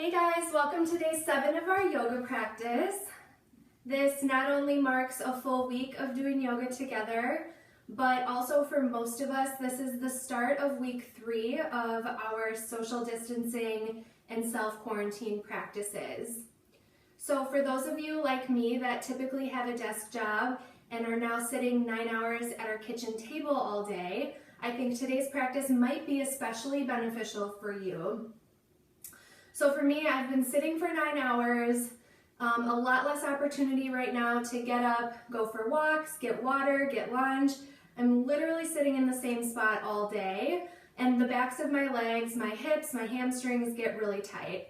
Hey guys, welcome to day 7 of our yoga practice. This not only marks a full week of doing yoga together, but also for most of us, this is the start of week 3 of our social distancing and self-quarantine practices. So for those of you like me that typically have a desk job and are now sitting 9 hours at our kitchen table all day, I think today's practice might be especially beneficial for you. So for me, I've been sitting for 9 hours, a lot less opportunity right now to get up, go for walks, get water, get lunch. I'm literally sitting in the same spot all day, and the backs of my legs, my hips, my hamstrings get really tight.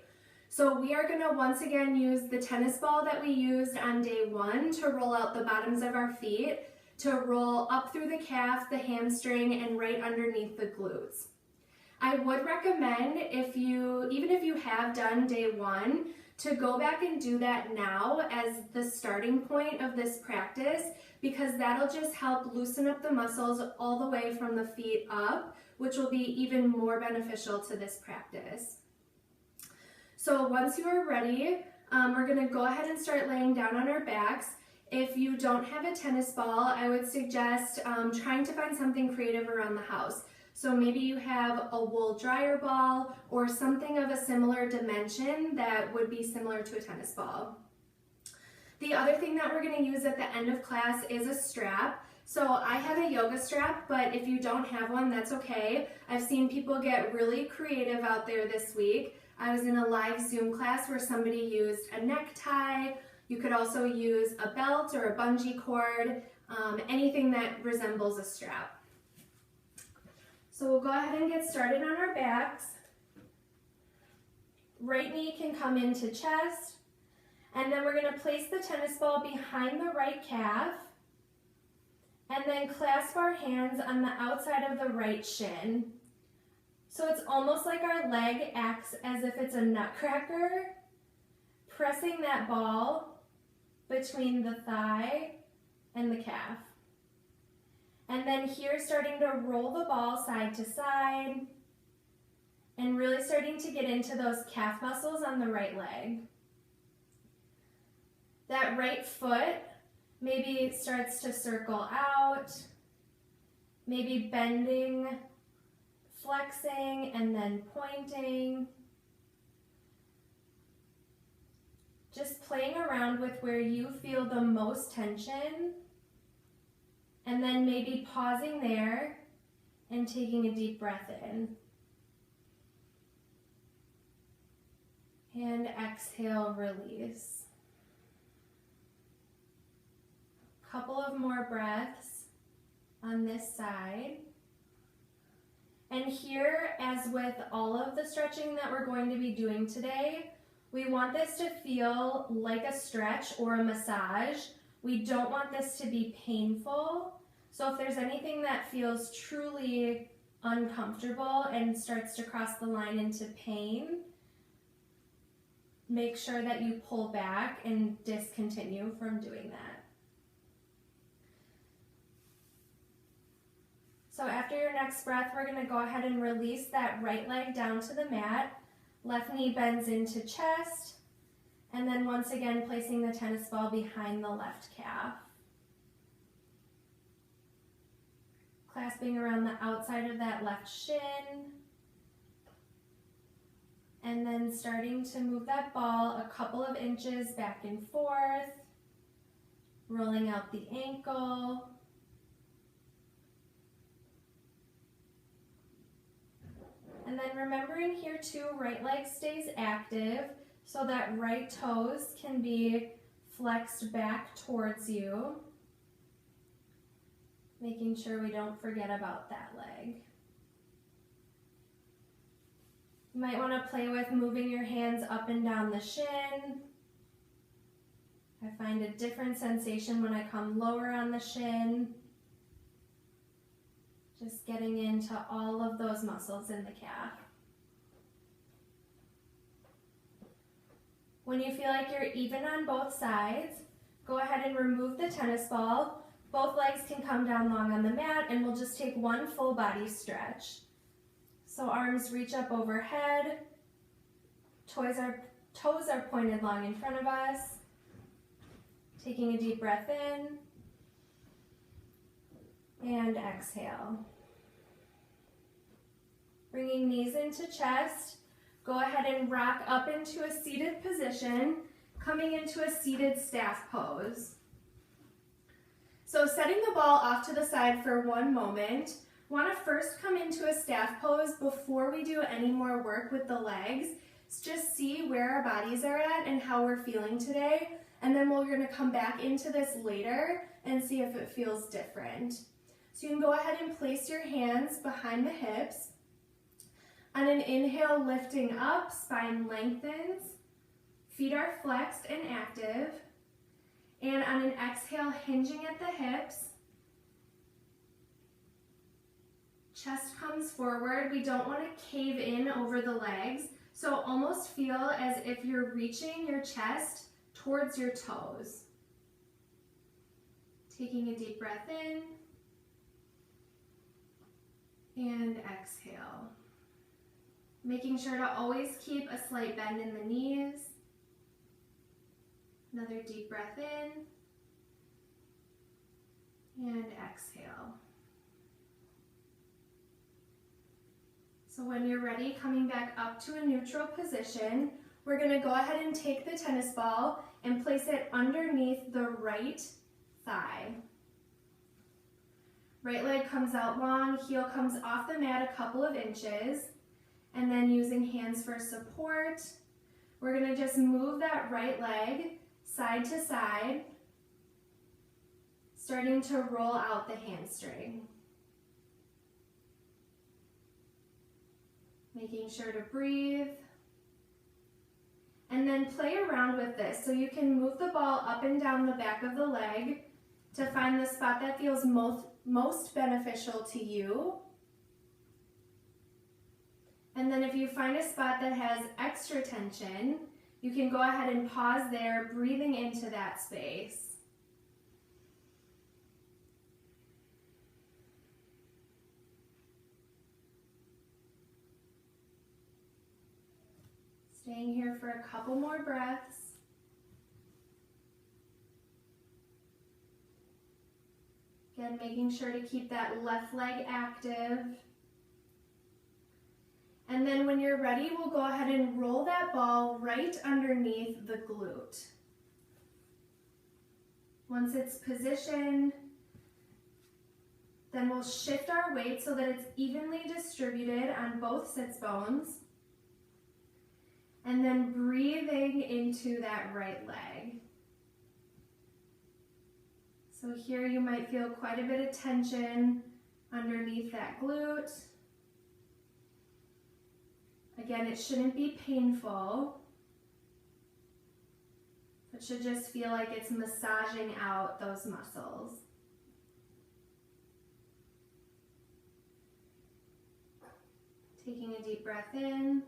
So we are gonna once again use the tennis ball that we used on day 1 to roll out the bottoms of our feet, to roll up through the calf, the hamstring, and right underneath the glutes. I would recommend even if you have done day 1, to go back and do that now as the starting point of this practice, because that'll just help loosen up the muscles all the way from the feet up, which will be even more beneficial to this practice. So once you are ready, we're gonna go ahead and start laying down on our backs. If you don't have a tennis ball, I would suggest trying to find something creative around the house. So maybe you have a wool dryer ball or something of a similar dimension that would be similar to a tennis ball. The other thing that we're going to use at the end of class is a strap. So I have a yoga strap, but if you don't have one, that's okay. I've seen people get really creative out there this week. I was in a live Zoom class where somebody used a necktie. You could also use a belt or a bungee cord, anything that resembles a strap. So we'll go ahead and get started on our backs. Right knee can come into chest, and then we're going to place the tennis ball behind the right calf, and then clasp our hands on the outside of the right shin. So it's almost like our leg acts as if it's a nutcracker, pressing that ball between the thigh and the calf. And then here, starting to roll the ball side to side and really starting to get into those calf muscles on the right leg. That right foot maybe starts to circle out, maybe bending, flexing, and then pointing. Just playing around with where you feel the most tension. And then maybe pausing there and taking a deep breath in. And exhale, release. A couple of more breaths on this side. And here, as with all of the stretching that we're going to be doing today, we want this to feel like a stretch or a massage. We don't want this to be painful. So if there's anything that feels truly uncomfortable and starts to cross the line into pain, make sure that you pull back and discontinue from doing that. So after your next breath, we're going to go ahead and release that right leg down to the mat. Left knee bends into chest. And then once again, placing the tennis ball behind the left calf. Clasping around the outside of that left shin. And then starting to move that ball a couple of inches back and forth. Rolling out the ankle. And then remembering here too, right leg stays active. So that right toes can be flexed back towards you, making sure we don't forget about that leg. You might want to play with moving your hands up and down the shin. I find a different sensation when I come lower on the shin. Just getting into all of those muscles in the calf. When you feel like you're even on both sides, go ahead and remove the tennis ball. Both legs can come down long on the mat, and we'll just take one full body stretch. So arms reach up overhead, Toes are pointed long in front of us. Taking a deep breath in and exhale. Bringing knees into chest. Go ahead and rock up into a seated position, coming into a seated staff pose. So setting the ball off to the side for one moment, want to first come into a staff pose before we do any more work with the legs. Just see where our bodies are at and how we're feeling today, and then we're going to come back into this later and see if it feels different. So you can go ahead and place your hands behind the hips. On an inhale, lifting up, spine lengthens, feet are flexed and active. And on an exhale, hinging at the hips. Chest comes forward. We don't want to cave in over the legs. So almost feel as if you're reaching your chest towards your toes. Taking a deep breath in and exhale. Making sure to always keep a slight bend in the knees. Another deep breath in and exhale. So when you're ready, coming back up to a neutral position, we're going to go ahead and take the tennis ball and place it underneath the right thigh. Right leg comes out long, heel comes off the mat a couple of inches, and then using hands for support, we're going to just move that right leg side to side, starting to roll out the hamstring. Making sure to breathe. And then play around with this. So you can move the ball up and down the back of the leg to find the spot that feels most beneficial to you. And then if you find a spot that has extra tension, you can go ahead and pause there, breathing into that space. Staying here for a couple more breaths. Again, making sure to keep that left leg active. And then when you're ready, we'll go ahead and roll that ball right underneath the glute. Once it's positioned, then we'll shift our weight so that it's evenly distributed on both sits bones. And then breathing into that right leg. So here you might feel quite a bit of tension underneath that glute. Again, it shouldn't be painful. It should just feel like it's massaging out those muscles. Taking a deep breath in.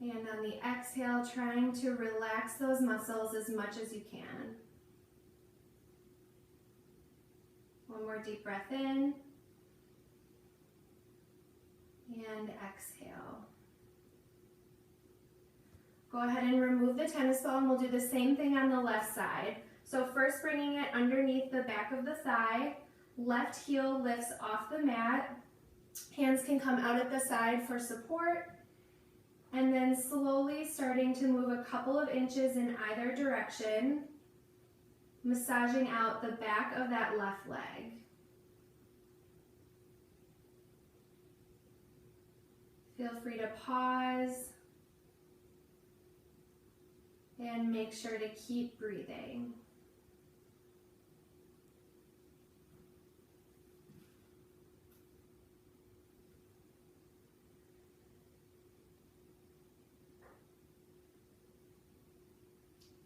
And on the exhale, trying to relax those muscles as much as you can. One more deep breath in. And exhale. Go ahead and remove the tennis ball, and we'll do the same thing on the left side. So first bringing it underneath the back of the thigh, left heel lifts off the mat. Hands can come out at the side for support. And then slowly starting to move a couple of inches in either direction, massaging out the back of that left leg. Feel free to pause and make sure to keep breathing.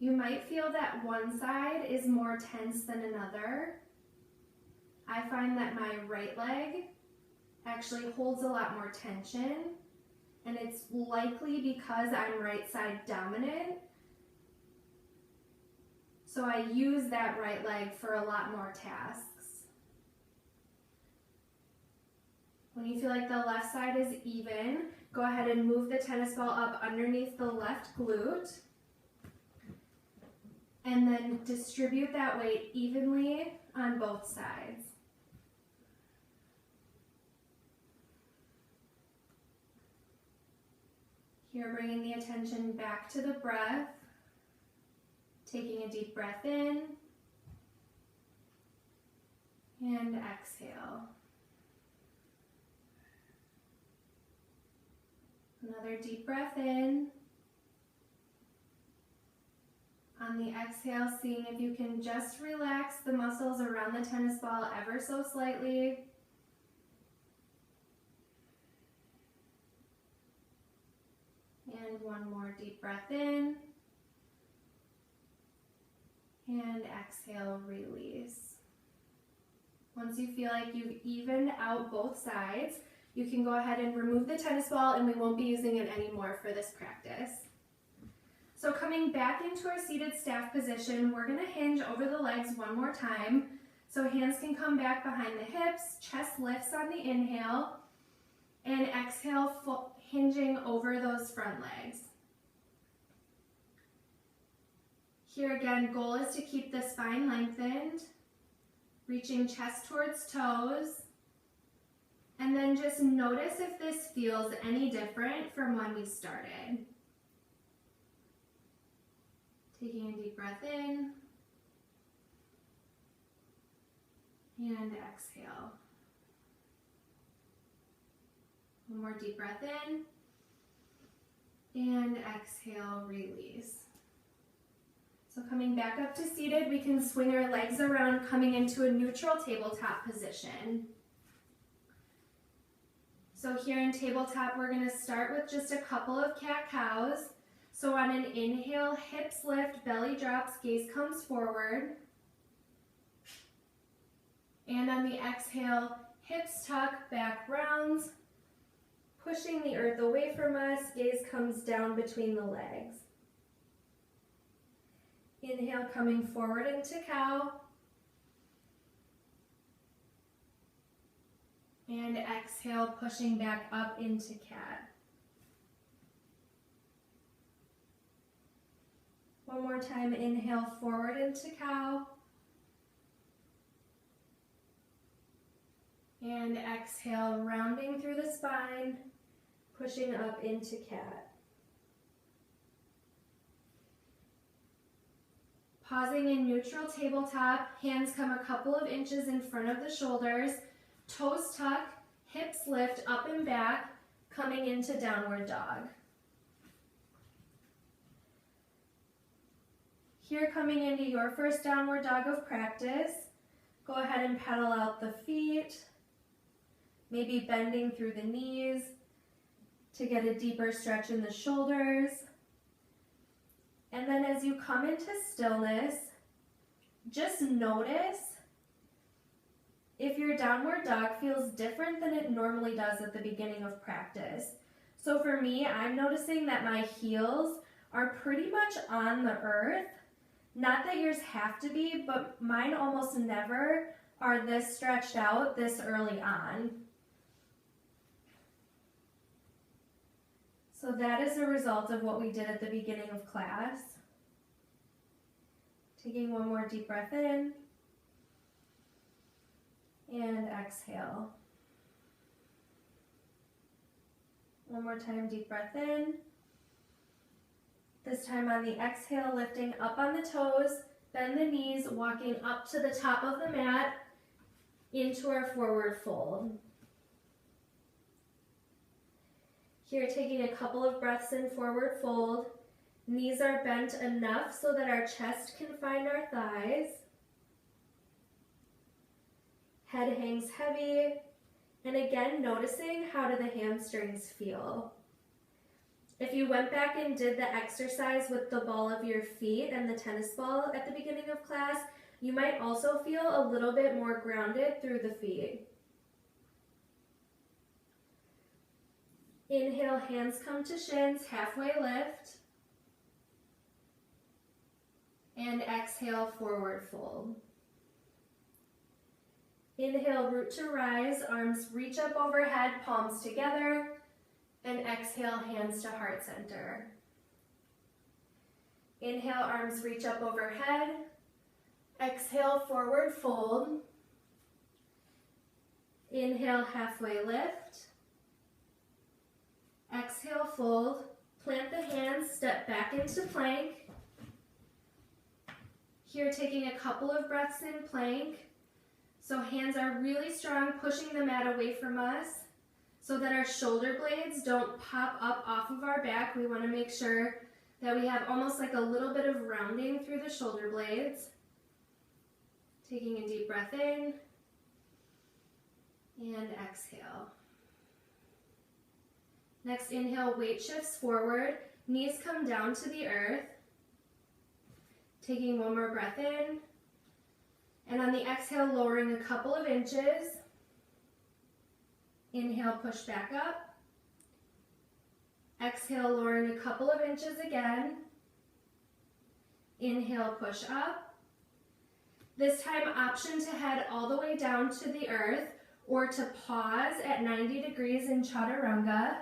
You might feel that one side is more tense than another. I find that my right leg actually holds a lot more tension, and it's likely because I'm right side dominant. So I use that right leg for a lot more tasks. When you feel like the left side is even, go ahead and move the tennis ball up underneath the left glute. And then distribute that weight evenly on both sides. Here, bringing the attention back to the breath. Taking a deep breath in. And exhale. Another deep breath in. On the exhale, seeing if you can just relax the muscles around the tennis ball ever so slightly. And one more deep breath in. And exhale, release. Once you feel like you've evened out both sides, you can go ahead and remove the tennis ball, and we won't be using it anymore for this practice. So coming back into our seated staff position, we're going to hinge over the legs one more time. So hands can come back behind the hips, chest lifts on the inhale, and exhale, hinging over those front legs. Here again, goal is to keep the spine lengthened, reaching chest towards toes, and then just notice if this feels any different from when we started. Taking a deep breath in, and exhale. One more deep breath in, and exhale, release. So coming back up to seated, we can swing our legs around, coming into a neutral tabletop position. So here in tabletop, we're going to start with just a couple of cat-cows. So on an inhale, hips lift, belly drops, gaze comes forward. And on the exhale, hips tuck, back rounds, pushing the earth away from us, gaze comes down between the legs. Inhale, coming forward into cow. And exhale, pushing back up into cat. One more time, inhale, forward into cow. And exhale, rounding through the spine, pushing up into cat. Pausing in neutral tabletop, hands come a couple of inches in front of the shoulders, toes tuck, hips lift up and back, coming into downward dog. Here, coming into your first downward dog of practice, go ahead and pedal out the feet, maybe bending through the knees to get a deeper stretch in the shoulders. And then as you come into stillness, just notice if your downward dog feels different than it normally does at the beginning of practice. So for me, I'm noticing that my heels are pretty much on the earth. Not that yours have to be, but mine almost never are this stretched out this early on. So that is a result of what we did at the beginning of class. Taking one more deep breath in. And exhale. One more time, deep breath in. This time on the exhale, lifting up on the toes, bend the knees, walking up to the top of the mat into our forward fold. Here, taking a couple of breaths in forward fold. Knees are bent enough so that our chest can find our thighs. Head hangs heavy. And again, noticing how do the hamstrings feel. If you went back and did the exercise with the ball of your feet and the tennis ball at the beginning of class, you might also feel a little bit more grounded through the feet. Inhale, hands come to shins, halfway lift. And exhale, forward fold. Inhale, root to rise, arms reach up overhead, palms together, and exhale, hands to heart center. Inhale, arms reach up overhead. Exhale, forward fold. Inhale, halfway lift. Exhale, fold. Plant the hands, step back into plank. Here, taking a couple of breaths in plank. So hands are really strong, pushing the mat away from us so that our shoulder blades don't pop up off of our back. We want to make sure that we have almost like a little bit of rounding through the shoulder blades. Taking a deep breath in and exhale. Next, inhale, weight shifts forward, knees come down to the earth. Taking one more breath in. And on the exhale, lowering a couple of inches. Inhale, push back up. Exhale, lowering a couple of inches again. Inhale, push up. This time, option to head all the way down to the earth or to pause at 90 degrees in Chaturanga.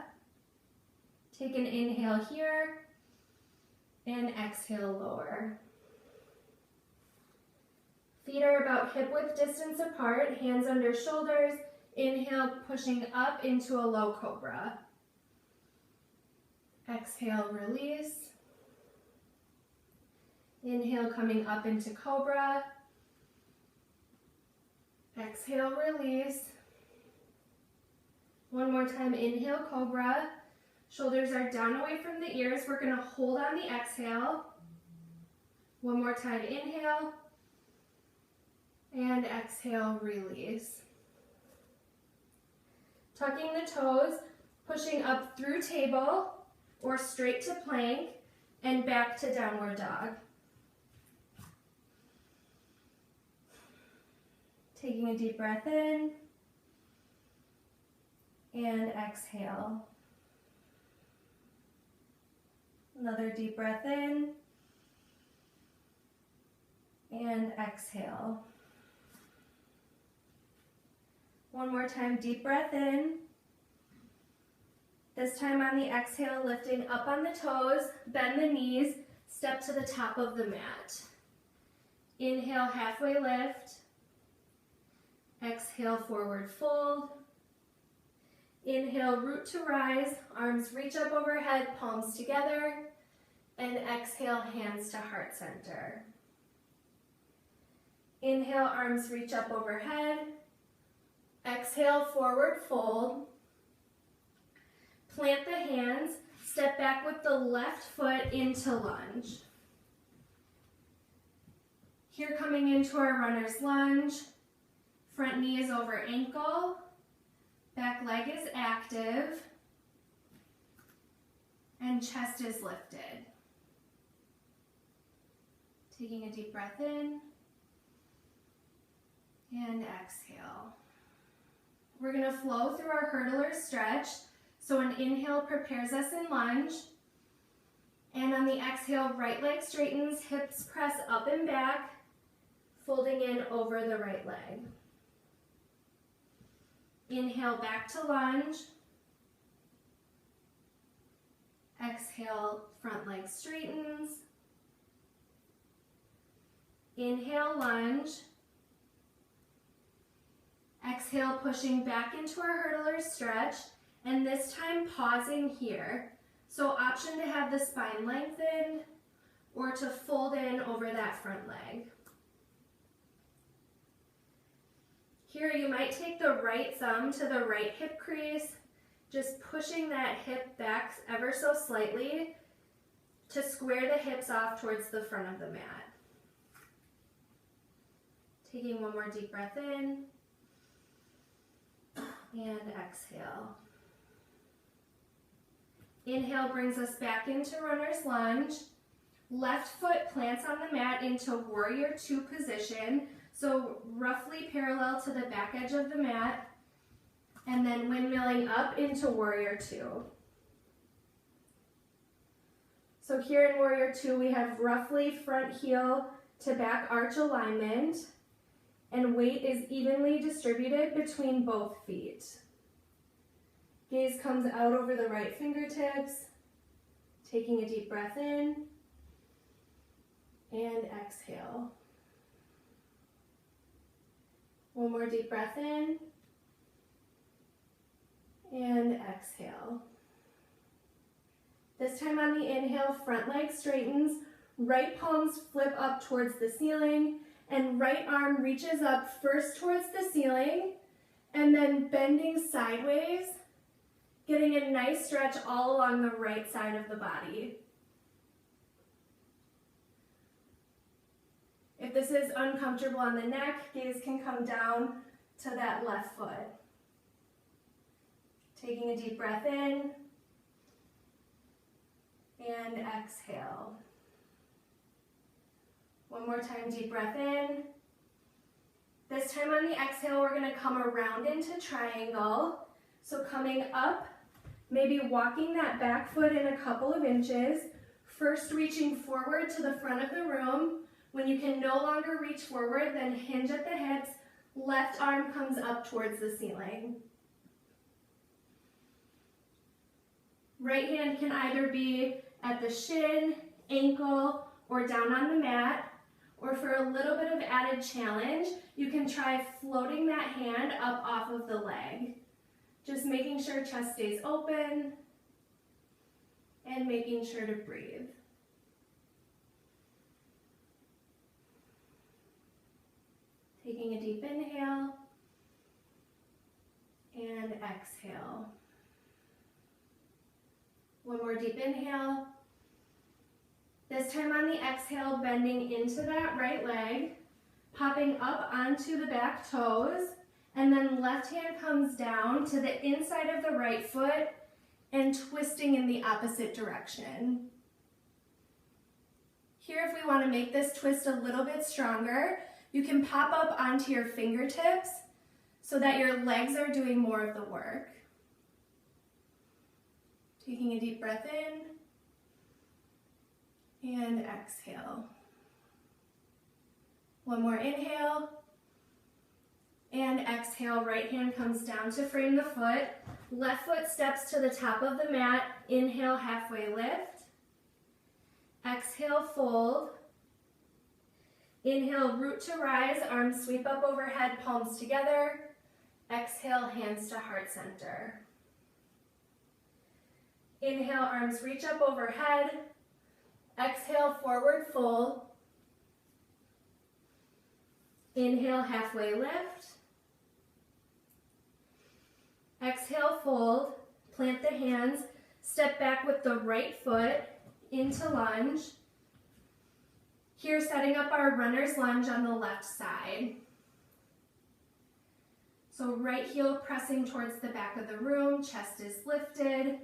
Take an inhale here and exhale, lower. Feet are about hip width distance apart, hands under shoulders. Inhale, pushing up into a low cobra. Exhale, release. Inhale, coming up into cobra. Exhale, release. One more time, inhale, cobra. Shoulders are down away from the ears. We're going to hold on the exhale. One more time, inhale. And exhale, release. Tucking the toes, pushing up through table or straight to plank and back to downward dog. Taking a deep breath in and exhale. Another deep breath in and exhale. One more time, deep breath in. This time on the exhale, lifting up on the toes, bend the knees, step to the top of the mat. Inhale, halfway lift. Exhale, forward fold. Inhale, root to rise, arms reach up overhead, palms together. And exhale, hands to heart center. Inhale, arms reach up overhead. Exhale, forward fold. Plant the hands, step back with the left foot into lunge. Here, coming into our runner's lunge, front knee is over ankle, back leg is active, and chest is lifted. Taking a deep breath in and exhale. We're going to flow through our hurdler stretch. So an inhale prepares us in lunge. And on the exhale, right leg straightens, hips press up and back, folding in over the right leg. Inhale, back to lunge. Exhale, front leg straightens. Inhale, lunge. Exhale, pushing back into our hurdler stretch, and this time pausing here. So option to have the spine lengthened or to fold in over that front leg. Here you might take the right thumb to the right hip crease, just pushing that hip back ever so slightly to square the hips off towards the front of the mat. Taking one more deep breath in. And exhale. Inhale brings us back into runner's lunge. Left foot plants on the mat into warrior two position. So roughly parallel to the back edge of the mat. And then windmilling up into warrior two. So here in warrior two, we have roughly front heel to back arch alignment. and weight is evenly distributed between both feet. Gaze comes out over the right fingertips, taking a deep breath in and exhale. One more deep breath in and exhale. This time on the inhale, front leg straightens, right palms flip up towards the ceiling, and right arm reaches up first towards the ceiling, and then bending sideways, getting a nice stretch all along the right side of the body. If this is uncomfortable on the neck, gaze can come down to that left foot. Taking a deep breath in and exhale. One more time, deep breath in. This time on the exhale, we're going to come around into triangle. So coming up, maybe walking that back foot in a couple of inches, first reaching forward to the front of the room. When you can no longer reach forward, then hinge at the hips, left arm comes up towards the ceiling. Right hand can either be at the shin, ankle, or down on the mat, or for a little bit of added challenge, you can try floating that hand up off of the leg. Just making sure chest stays open and making sure to breathe. Taking a deep inhale and exhale. One more deep inhale. This time on the exhale, bending into that right leg, popping up onto the back toes, and then left hand comes down to the inside of the right foot and twisting in the opposite direction. Here, if we want to make this twist a little bit stronger, you can pop up onto your fingertips so that your legs are doing more of the work. Taking a deep breath in and exhale. One more inhale and exhale. Right hand comes down to frame the foot. Left foot steps to the top of the mat. Inhale, halfway lift. Exhale, fold. Inhale, root to rise, arms sweep up overhead, palms together. Exhale, hands to heart center. Inhale, arms reach up overhead. Exhale, forward fold. Inhale, halfway lift. Exhale, fold. Plant the hands. Step back with the right foot into lunge. Here, setting up our runner's lunge on the left side. So right heel pressing towards the back of the room, chest is lifted.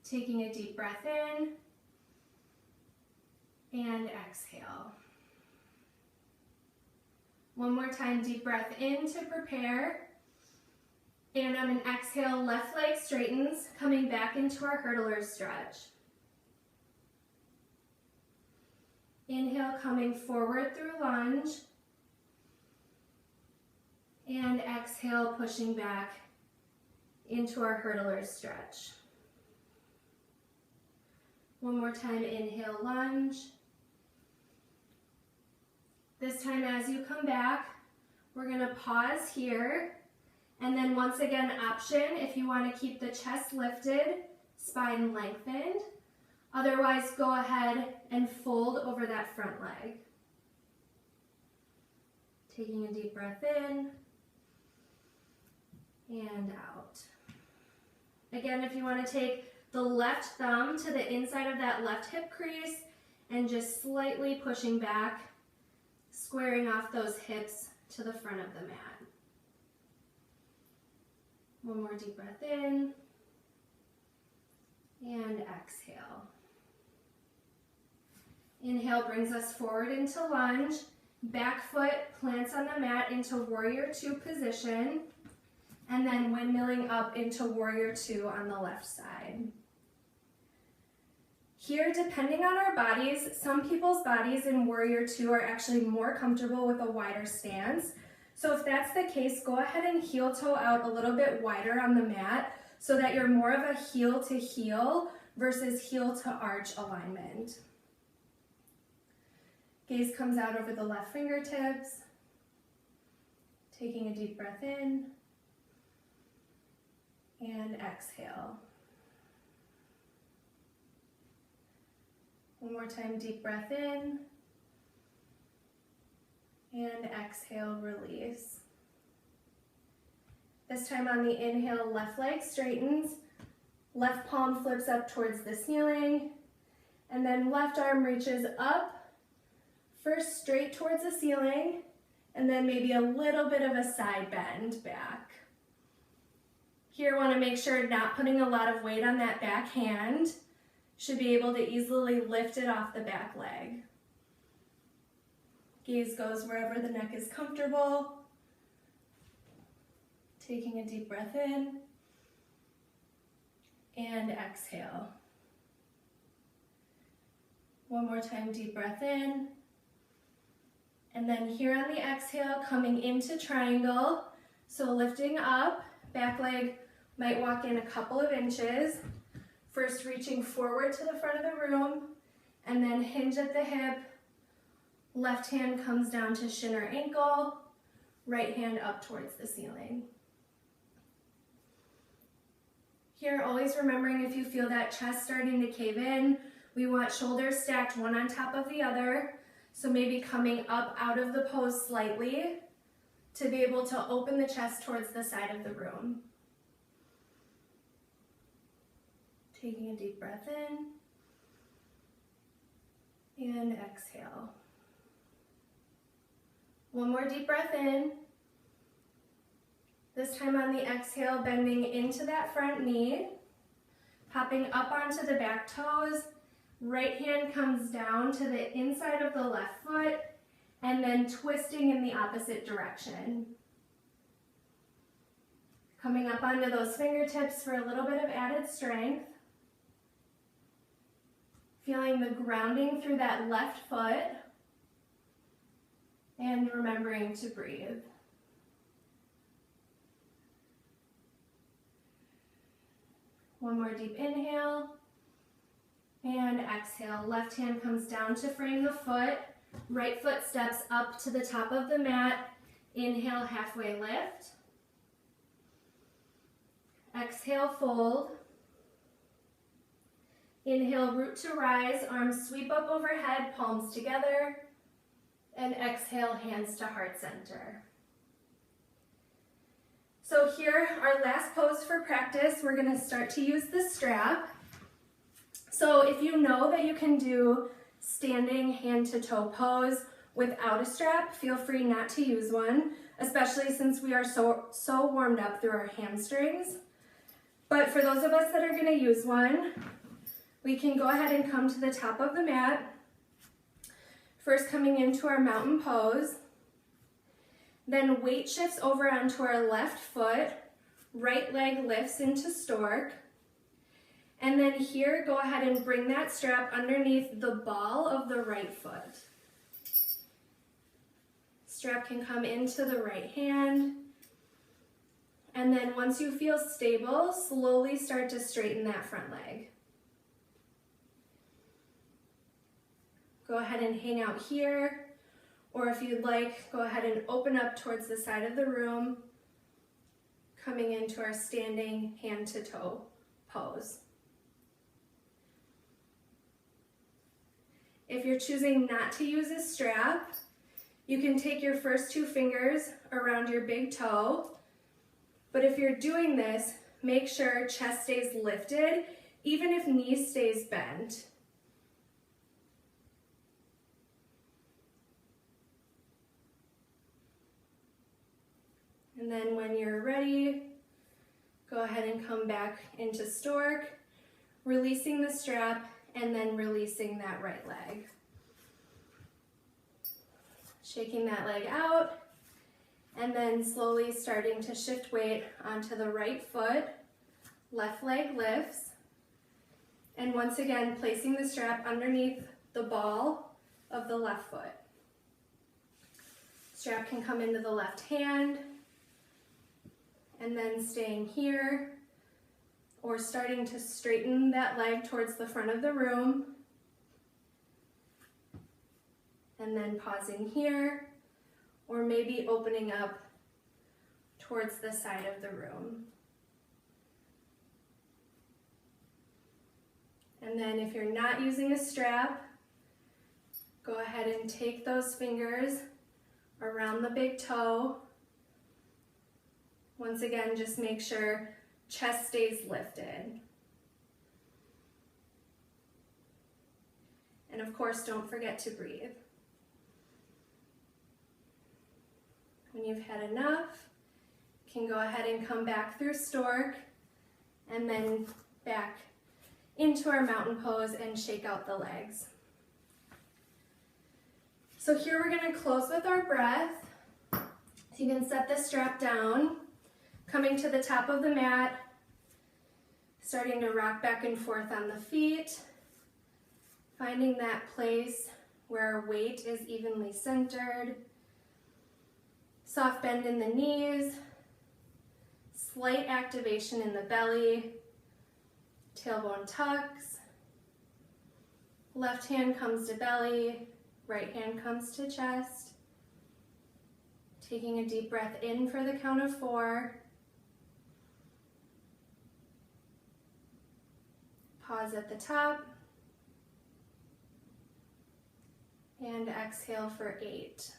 Taking a deep breath in and exhale. One more time, deep breath in to prepare. And on an exhale, left leg straightens, coming back into our hurdler stretch. Inhale, coming forward through lunge. And exhale, pushing back into our hurdler stretch. One more time, inhale, lunge. This time as you come back, we're gonna pause here. And then once again, option if you wanna keep the chest lifted, spine lengthened. Otherwise, go ahead and fold over that front leg. Taking a deep breath in and out. Again, if you want to take the left thumb to the inside of that left hip crease and just slightly pushing back, squaring off those hips to the front of the mat. One more deep breath in and exhale. Inhale brings us forward into lunge. Back foot plants on the mat into warrior two position, and then windmilling up into warrior two on the left side. Here, depending on our bodies, some people's bodies in warrior two are actually more comfortable with a wider stance. So if that's the case, go ahead and heel toe out a little bit wider on the mat so that you're more of a heel to heel versus heel to arch alignment. Gaze comes out over the left fingertips, taking a deep breath in and exhale. One more time, deep breath in and exhale, release. This time on the inhale, left leg straightens, left palm flips up towards the ceiling, and then left arm reaches up, first straight towards the ceiling, and then maybe a little bit of a side bend back. Here, want to make sure not putting a lot of weight on that back hand. Should be able to easily lift it off the back leg. Gaze goes wherever the neck is comfortable. Taking a deep breath in and exhale. One more time, deep breath in. And then here on the exhale, coming into triangle. So lifting up, back leg might walk in a couple of inches. First reaching forward to the front of the room, and then hinge at the hip. Left hand comes down to shin or ankle, right hand up towards the ceiling. Here, always remembering if you feel that chest starting to cave in, we want shoulders stacked one on top of the other. So maybe coming up out of the pose slightly to be able to open the chest towards the side of the room. Taking a deep breath in and exhale. One more deep breath in. This time on the exhale, bending into that front knee, popping up onto the back toes. Right hand comes down to the inside of the left foot and then twisting in the opposite direction. Coming up onto those fingertips for a little bit of added strength. Feeling the grounding through that left foot and remembering to breathe. One more deep inhale and exhale. Left hand comes down to frame the foot. Right foot steps up to the top of the mat. Inhale, halfway lift. Exhale, fold. Inhale, root to rise, arms sweep up overhead, palms together, and exhale, hands to heart center. So here, our last pose for practice, we're gonna start to use the strap. So if you know that you can do standing hand to toe pose without a strap, feel free not to use one, especially since we are so warmed up through our hamstrings. But for those of us that are gonna use one, we can go ahead and come to the top of the mat. First coming into our mountain pose. Then weight shifts over onto our left foot. Right leg lifts into stork. And then here, go ahead and bring that strap underneath the ball of the right foot. Strap can come into the right hand. And then once you feel stable, slowly start to straighten that front leg. Go ahead and hang out here, or if you'd like, go ahead and open up towards the side of the room, coming into our standing hand to toe pose. If you're choosing not to use a strap, you can take your first two fingers around your big toe, but if you're doing this, make sure chest stays lifted, even if knee stays bent. And then when you're ready, go ahead and come back into stork, releasing the strap and then releasing that right leg. Shaking that leg out and then slowly starting to shift weight onto the right foot, left leg lifts, and once again placing the strap underneath the ball of the left foot. Strap can come into the left hand, and then staying here, or starting to straighten that leg towards the front of the room, and then pausing here, or maybe opening up towards the side of the room. And then if you're not using a strap, go ahead and take those fingers around the big toe. Once again, just make sure chest stays lifted. And of course, don't forget to breathe. When you've had enough, you can go ahead and come back through stork and then back into our mountain pose and shake out the legs. So here we're going to close with our breath. So you can set the strap down, coming to the top of the mat, starting to rock back and forth on the feet, finding that place where our weight is evenly centered. Soft bend in the knees, slight activation in the belly, tailbone tucks, left hand comes to belly, right hand comes to chest. Taking a deep breath in for the count of 4. Pause at the top, and exhale for 8.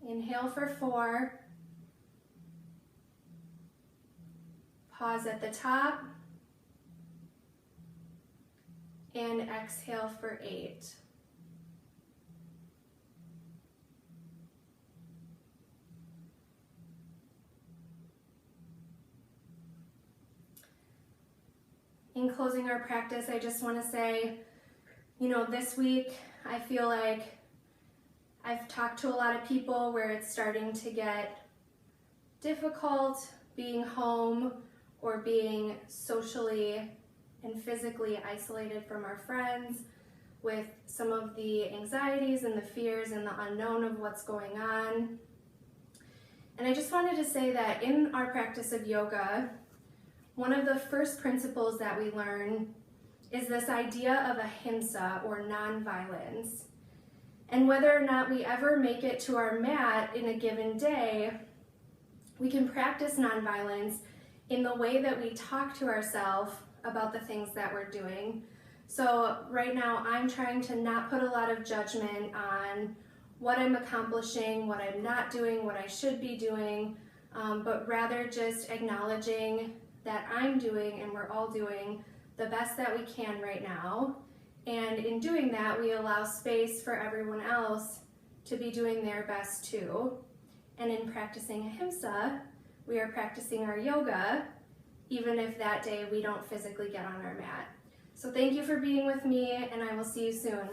Inhale for 4, pause at the top, and exhale for 8. In closing our practice, I just want to say, this week I feel like I've talked to a lot of people where it's starting to get difficult being home or being socially and physically isolated from our friends, with some of the anxieties and the fears and the unknown of what's going on. And I just wanted to say that in our practice of yoga, one of the first principles that we learn is this idea of ahimsa, or nonviolence. And whether or not we ever make it to our mat in a given day, we can practice nonviolence in the way that we talk to ourselves about the things that we're doing. So right now I'm trying to not put a lot of judgment on what I'm accomplishing, what I'm not doing, what I should be doing, but rather just acknowledging that I'm doing, and we're all doing, the best that we can right now. And in doing that, we allow space for everyone else to be doing their best too. And in practicing ahimsa, we are practicing our yoga, even if that day we don't physically get on our mat. So thank you for being with me, and I will see you soon.